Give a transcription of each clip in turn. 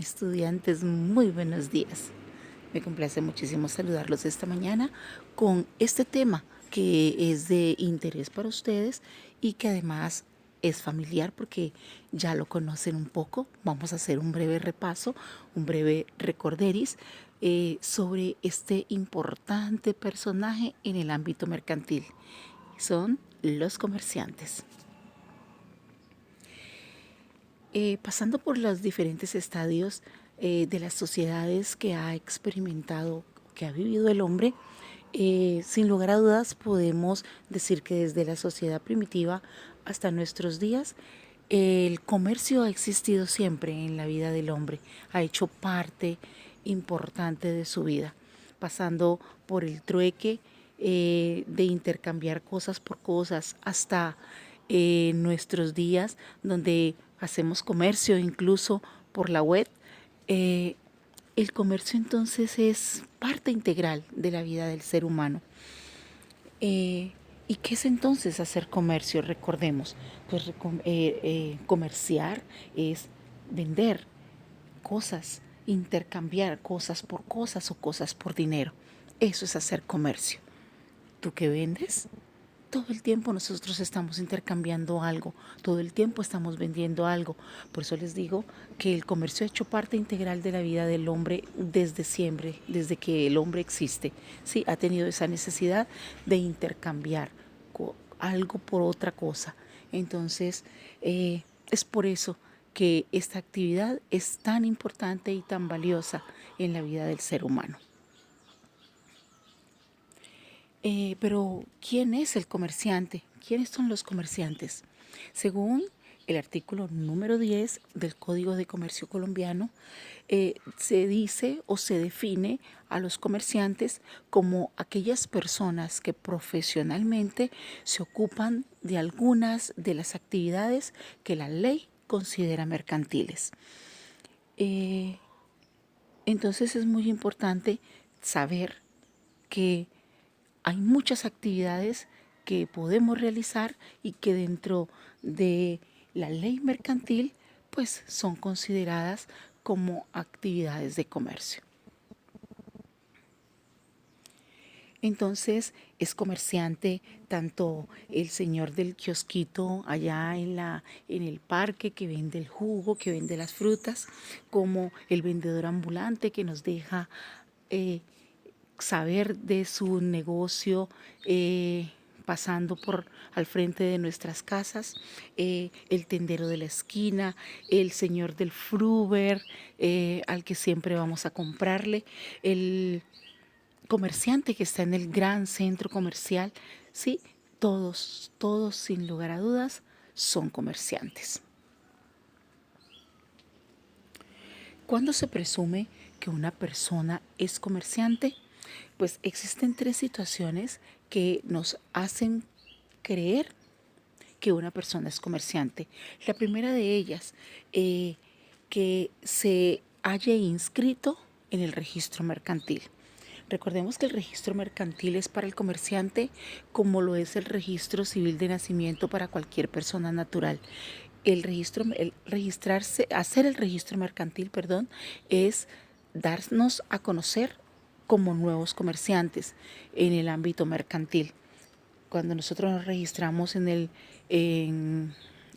Estudiantes, muy buenos días. Me complace muchísimo saludarlos esta mañana con este tema que es de interés para ustedes y que además es familiar porque ya lo conocen un poco. Vamos a hacer un breve repaso, un breve recorderis sobre este importante personaje en el ámbito mercantil. Son los comerciantes. Pasando por los diferentes estadios de las sociedades que ha experimentado, que ha vivido el hombre, sin lugar a dudas podemos decir que desde la sociedad primitiva hasta nuestros días, el comercio ha existido siempre en la vida del hombre, ha hecho parte importante de su vida, pasando por el trueque, de intercambiar cosas por cosas, hasta nuestros días donde hacemos comercio incluso por la web. eh, el comercio entonces es parte integral de la vida del ser humano. Eh, ¿Y qué es entonces hacer comercio? Recordemos, pues comerciar es vender cosas, intercambiar cosas por cosas o cosas por dinero. Eso es hacer comercio. ¿Tú qué vendes? Todo el tiempo nosotros estamos intercambiando algo, todo el tiempo estamos vendiendo algo. Por eso les digo que el comercio ha hecho parte integral de la vida del hombre desde siempre, desde que el hombre existe. Sí, ha tenido esa necesidad de intercambiar algo por otra cosa. Entonces, es por eso que esta actividad es tan importante y tan valiosa en la vida del ser humano. Pero, ¿quién es el comerciante? ¿Quiénes son los comerciantes? Según el artículo número 10 del Código de Comercio colombiano, se dice o se define a los comerciantes como aquellas personas que profesionalmente se ocupan de algunas de las actividades que la ley considera mercantiles. Entonces es muy importante saber que hay muchas actividades que podemos realizar y que dentro de la ley mercantil pues son consideradas como actividades de comercio. Entonces es comerciante tanto el señor del kiosquito allá en el parque que vende el jugo, que vende las frutas, como el vendedor ambulante que nos deja eh, saber de su negocio, pasando por al frente de nuestras casas, el tendero de la esquina, el señor del fruver, al que siempre vamos a comprarle, el comerciante que está en el gran centro comercial. Sí, todos sin lugar a dudas son comerciantes. ¿Cuándo se presume que una persona es comerciante? Pues existen tres situaciones que nos hacen creer que una persona es comerciante. La primera de ellas, que se haya inscrito en el registro mercantil. Recordemos que el registro mercantil es para el comerciante como lo es el registro civil de nacimiento para cualquier persona natural. Hacer el registro mercantil, perdón, es darnos a conocer como nuevos comerciantes en el ámbito mercantil. Cuando nosotros nos registramos en el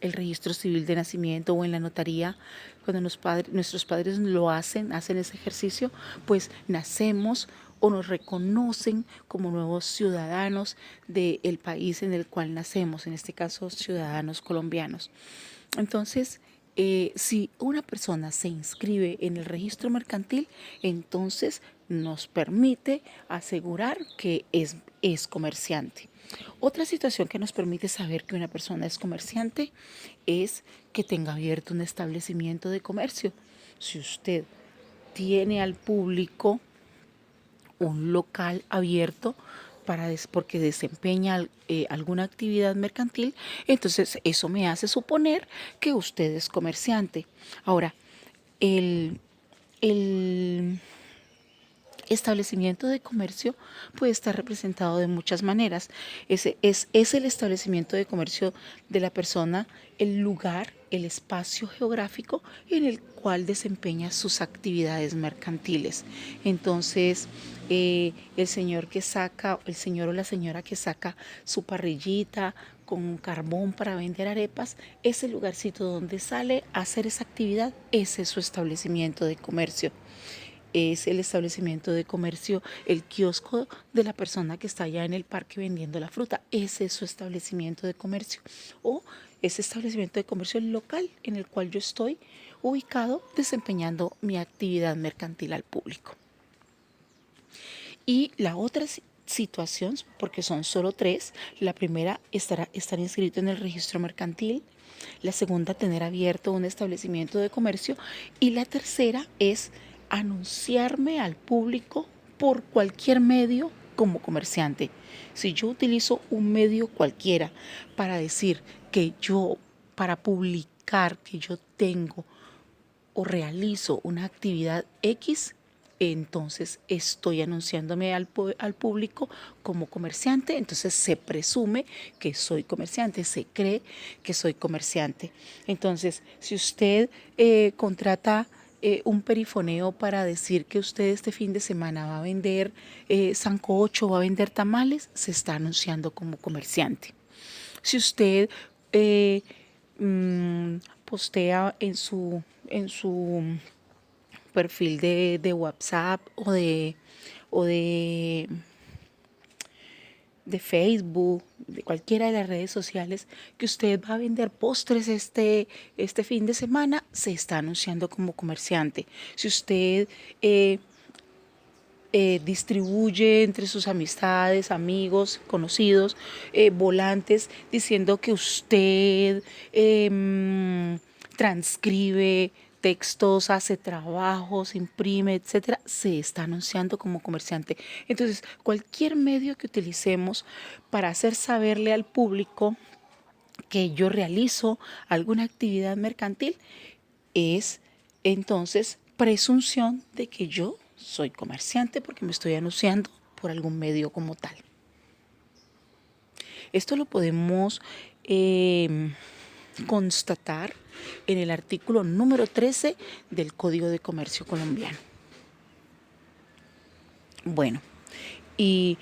registro civil de nacimiento o en la notaría, cuando nuestros padres lo hacen ese ejercicio, pues nacemos o nos reconocen como nuevos ciudadanos del país en el cual nacemos, en este caso ciudadanos colombianos. Entonces, si una persona se inscribe en el registro mercantil, entonces nos permite asegurar que es comerciante. Otra situación que nos permite saber que una persona es comerciante es que tenga abierto un establecimiento de comercio. Si usted tiene al público un local abierto porque desempeña alguna actividad mercantil, entonces eso me hace suponer que usted es comerciante. Ahora, el, el, Establecimiento de comercio puede estar representado de muchas maneras. Es el establecimiento de comercio de la persona, el lugar, el espacio geográfico en el cual desempeña sus actividades mercantiles. Entonces, el señor que saca, el señor o la señora que saca su parrillita con un carbón para vender arepas, ese lugarcito donde sale a hacer esa actividad, ese es su establecimiento de comercio. Es el establecimiento de comercio, el kiosco de la persona que está allá en el parque vendiendo la fruta. Ese es su establecimiento de comercio. O ese establecimiento de comercio local en el cual yo estoy ubicado desempeñando mi actividad mercantil al público. Y la otra situación, porque son solo tres, la primera, estar inscrito en el registro mercantil. La segunda, tener abierto un establecimiento de comercio. Y la tercera es anunciarme al público por cualquier medio como comerciante. Si yo utilizo un medio cualquiera para decir que yo, para publicar que yo tengo o realizo una actividad X, entonces estoy anunciándome al público como comerciante, entonces se presume que soy comerciante, se cree que soy comerciante. Entonces, si usted contrata un perifoneo para decir que usted este fin de semana va a vender sancocho, va a vender tamales, se está anunciando como comerciante. Si usted eh, postea en su perfil de WhatsApp o de Facebook, de cualquiera de las redes sociales, que usted va a vender postres este fin de semana, se está anunciando como comerciante. Si usted distribuye entre sus amistades, amigos, conocidos, volantes diciendo que usted transcribe textos, hace trabajos, imprime, etcétera, se está anunciando como comerciante. Entonces, cualquier medio que utilicemos para hacer saberle al público que yo realizo alguna actividad mercantil es entonces presunción de que yo soy comerciante porque me estoy anunciando por algún medio como tal. Esto lo podemos constatar en el artículo número 13 del Código de Comercio colombiano. Bueno, y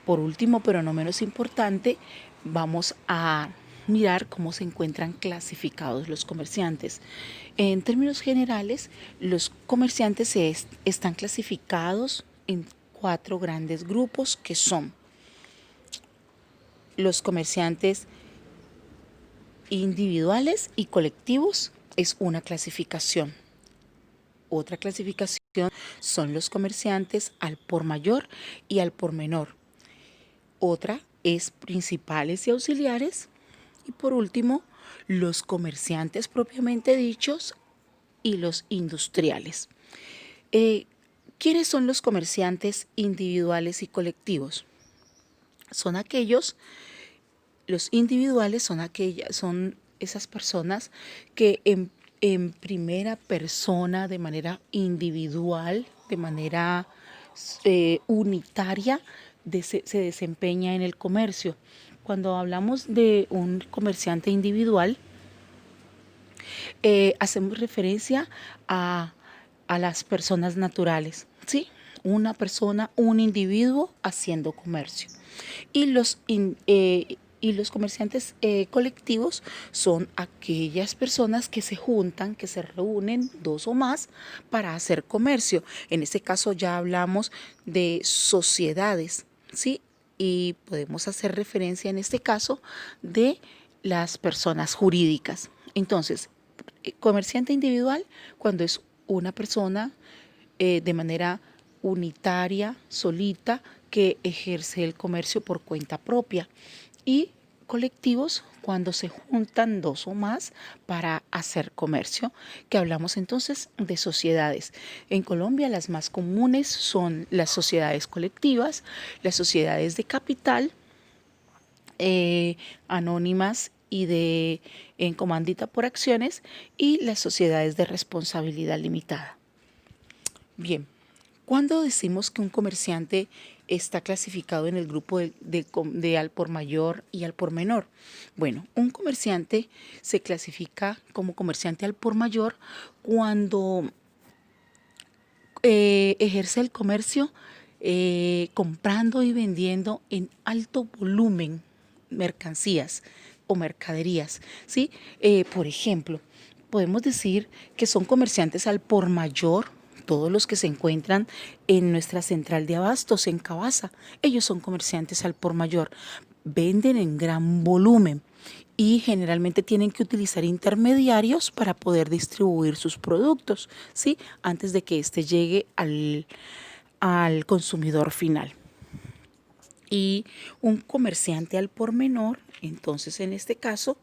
por último, pero no menos importante, vamos a mirar cómo se encuentran clasificados los comerciantes. En términos generales, los comerciantes están clasificados en 4 grandes grupos que son los comerciantes individuales y colectivos, es una clasificación. Otra clasificación son los comerciantes al por mayor y al por menor. Otra es principales y auxiliares. Y por último, los comerciantes propiamente dichos y los industriales. ¿Quiénes son los comerciantes individuales y colectivos? Son aquellos, los individuales son esas personas que en primera persona, de manera individual, de manera unitaria, se desempeña en el comercio. Cuando hablamos de un comerciante individual, hacemos referencia a las personas naturales, ¿sí? Una persona, un individuo haciendo comercio. Y los comerciantes colectivos son aquellas personas que se juntan, que se reúnen 2 o más para hacer comercio. En este caso ya hablamos de sociedades, ¿sí? Y podemos hacer referencia en este caso de las personas jurídicas. Entonces, comerciante individual cuando es una persona de manera unitaria, solita, que ejerce el comercio por cuenta propia. Y colectivos cuando se juntan 2 o más para hacer comercio, que hablamos entonces de sociedades. En Colombia las más comunes son las sociedades colectivas, las sociedades de capital, anónimas y en comandita por acciones, y las sociedades de responsabilidad limitada. Bien, ¿Cuándo decimos que un comerciante está clasificado en el grupo de al por mayor y al por menor? Bueno, un comerciante se clasifica como comerciante al por mayor cuando ejerce el comercio comprando y vendiendo en alto volumen mercancías o mercaderías, ¿sí? Por ejemplo, podemos decir que son comerciantes al por mayor todos los que se encuentran en nuestra central de abastos en Cabasa. Ellos son comerciantes al por mayor, venden en gran volumen y generalmente tienen que utilizar intermediarios para poder distribuir sus productos, ¿sí? Antes de que éste llegue al consumidor final. Y un comerciante al por menor, entonces en este caso,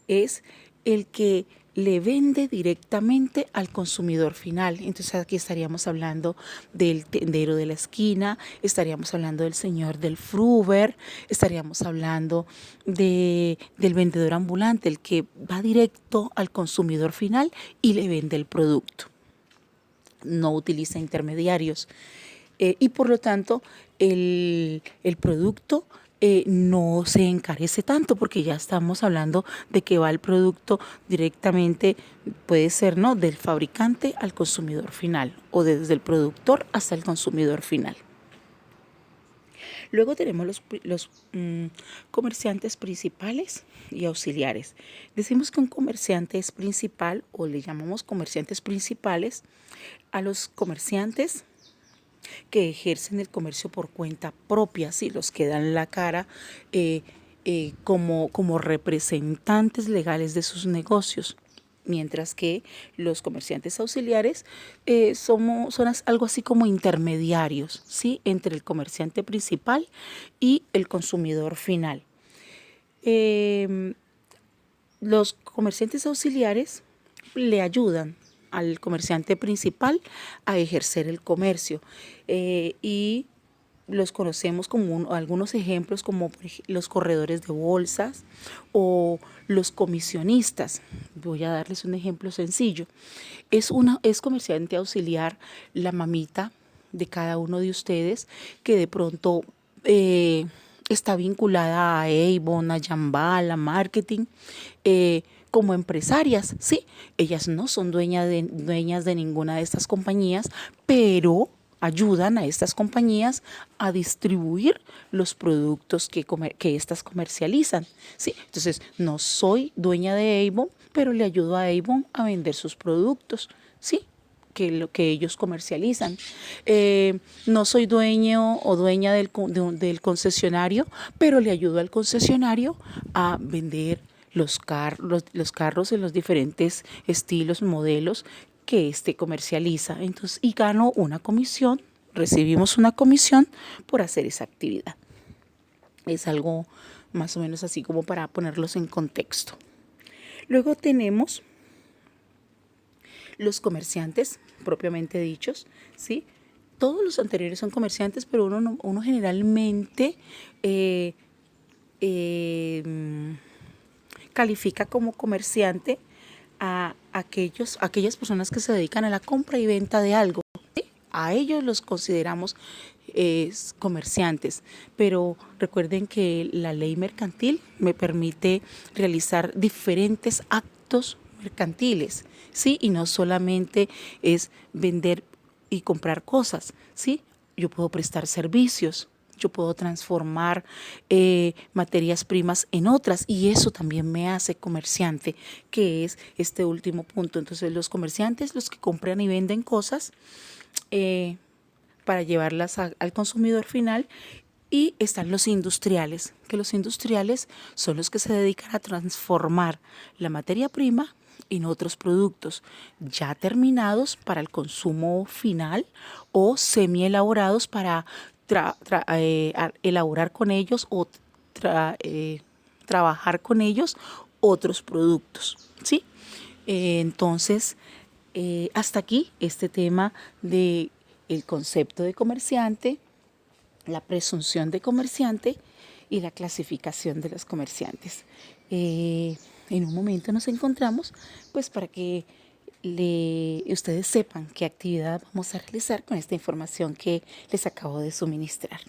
es el que le vende directamente al consumidor final. Entonces aquí estaríamos hablando del tendero de la esquina, estaríamos hablando del señor del fruver, estaríamos hablando del vendedor ambulante, el que va directo al consumidor final y le vende el producto. No utiliza intermediarios. Y por lo tanto el producto no se encarece tanto porque ya estamos hablando de que va el producto directamente, puede ser, ¿no?, del fabricante al consumidor final o desde el productor hasta el consumidor final. Luego tenemos los comerciantes principales y auxiliares. Decimos que un comerciante es principal o le llamamos comerciantes principales a los comerciantes que ejercen el comercio por cuenta propia, ¿sí? Los que dan la cara como representantes legales de sus negocios. Mientras que los comerciantes auxiliares son algo así como intermediarios, ¿sí?, entre el comerciante principal y el consumidor final. Los comerciantes auxiliares le ayudan al comerciante principal a ejercer el comercio y los conocemos como algunos ejemplos como los corredores de bolsas o los comisionistas. Voy a darles un ejemplo sencillo. Es comerciante auxiliar la mamita de cada uno de ustedes que de pronto está vinculada a Avon, a Jambal, a marketing, como empresarias, sí. Ellas no son dueñas de ninguna de estas compañías, pero ayudan a estas compañías a distribuir los productos que éstas comercializan, ¿sí? Entonces, no soy dueña de Avon, pero le ayudo a Avon a vender sus productos, ¿sí?, que lo que ellos comercializan. No soy dueño o dueña del concesionario, pero le ayudo al concesionario a vender los carros en los diferentes estilos, modelos que éste comercializa. Entonces, y gano una comisión, recibimos una comisión por hacer esa actividad. Es algo más o menos así como para ponerlos en contexto. Luego tenemos los comerciantes propiamente dichos, ¿sí? Todos los anteriores son comerciantes, pero uno generalmente califica como comerciante a aquellas personas que se dedican a la compra y venta de algo, ¿sí? A ellos los consideramos comerciantes, pero recuerden que la ley mercantil me permite realizar diferentes actos mercantiles, ¿sí? Y no solamente es vender y comprar cosas, ¿sí? Yo puedo prestar servicios, yo puedo transformar materias primas en otras y eso también me hace comerciante, que es este último punto. Entonces los comerciantes, los que compran y venden cosas para llevarlas al consumidor final, y están los industriales, que los industriales son los que se dedican a transformar la materia prima en otros productos ya terminados para el consumo final o semi-elaborados para elaborar con ellos o trabajar con ellos otros productos, ¿sí? Entonces, hasta aquí este tema de el concepto de comerciante, la presunción de comerciante y la clasificación de los comerciantes. En un momento nos encontramos pues para que ustedes sepan qué actividad vamos a realizar con esta información que les acabo de suministrar.